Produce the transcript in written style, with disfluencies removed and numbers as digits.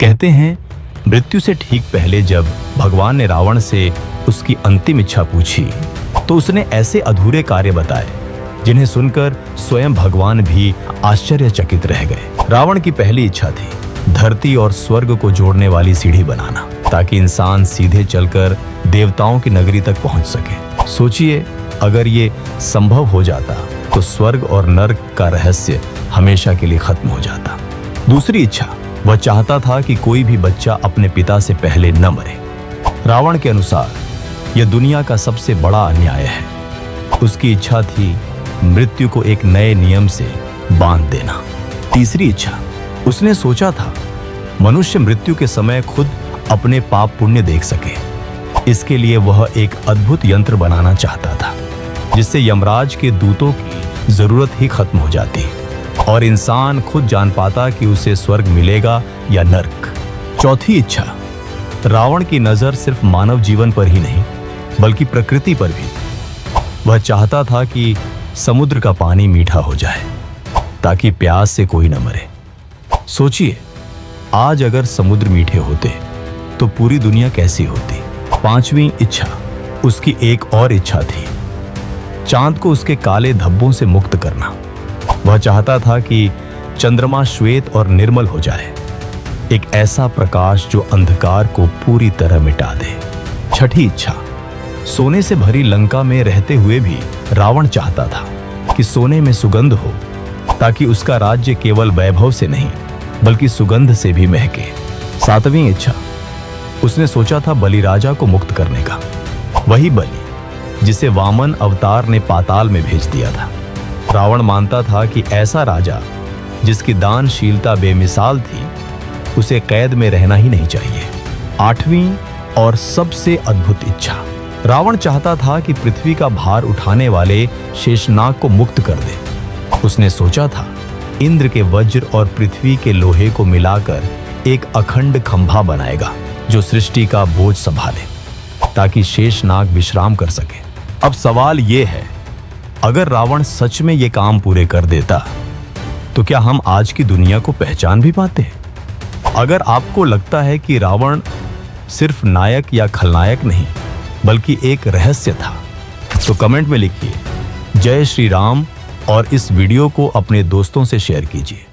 कहते हैं मृत्यु से ठीक पहले जब भगवान ने रावण से उसकी अंतिम इच्छा पूछी तो उसने ऐसे अधूरे कार्य बताए जिन्हें सुनकर स्वयं भगवान भी आश्चर्यचकित रह गए। रावण की पहली इच्छा थी धरती और स्वर्ग को जोड़ने वाली सीढ़ी बनाना, ताकि इंसान सीधे चलकर देवताओं की नगरी तक पहुंच सके। सोचिए, अगर ये संभव हो जाता तो स्वर्ग और नर्क का रहस्य हमेशा के लिए खत्म हो जाता। दूसरी इच्छा, वह चाहता था कि कोई भी बच्चा अपने पिता से पहले न मरे। रावण के अनुसार यह दुनिया का सबसे बड़ा अन्याय है। उसकी इच्छा थी मृत्यु को एक नए नियम से बांध देना। तीसरी इच्छा, उसने सोचा था मनुष्य मृत्यु के समय खुद अपने पाप पुण्य देख सके। इसके लिए वह एक अद्भुत यंत्र बनाना चाहता था जिससे यमराज के दूतों की जरूरत ही खत्म हो जाती और इंसान खुद जान पाता कि उसे स्वर्ग मिलेगा या नर्क। चौथी इच्छा, रावण की नजर सिर्फ मानव जीवन पर ही नहीं बल्कि प्रकृति पर भी। वह चाहता था कि समुद्र का पानी मीठा हो जाए ताकि प्यास से कोई न मरे। सोचिए, आज अगर समुद्र मीठे होते तो पूरी दुनिया कैसी होती। पांचवी इच्छा, उसकी एक और इच्छा थी चांद को उसके काले धब्बों से मुक्त करना। वह चाहता था कि चंद्रमा श्वेत और निर्मल हो जाए, एक ऐसा प्रकाश जो अंधकार को पूरी तरह मिटा दे। छठी इच्छा, सोने से भरी लंका में रहते हुए भी रावण चाहता था कि सोने में सुगंध हो ताकि उसका राज्य केवल वैभव से नहीं बल्कि सुगंध से भी महके। सातवीं इच्छा, उसने सोचा था बलि राजा को मुक्त करने का, वही बलि जिसे वामन अवतार ने पाताल में भेज दिया था। रावण मानता था कि ऐसा राजा जिसकी दानशीलता बेमिसाल थी उसे कैद में रहना ही नहीं चाहिए। आठवीं और सबसे अद्भुत इच्छा, रावण चाहता था कि पृथ्वी का भार उठाने वाले शेषनाग को मुक्त कर दे। उसने सोचा था इंद्र के वज्र और पृथ्वी के लोहे को मिलाकर एक अखंड खंभा बनाएगा जो सृष्टि का बोझ संभाले ताकि शेषनाग विश्राम कर सके। अब सवाल यह है, अगर रावण सच में ये काम पूरे कर देता तो क्या हम आज की दुनिया को पहचान भी पाते? अगर आपको लगता है कि रावण सिर्फ नायक या खलनायक नहीं बल्कि एक रहस्य था तो कमेंट में लिखिए जय श्री राम और इस वीडियो को अपने दोस्तों से शेयर कीजिए।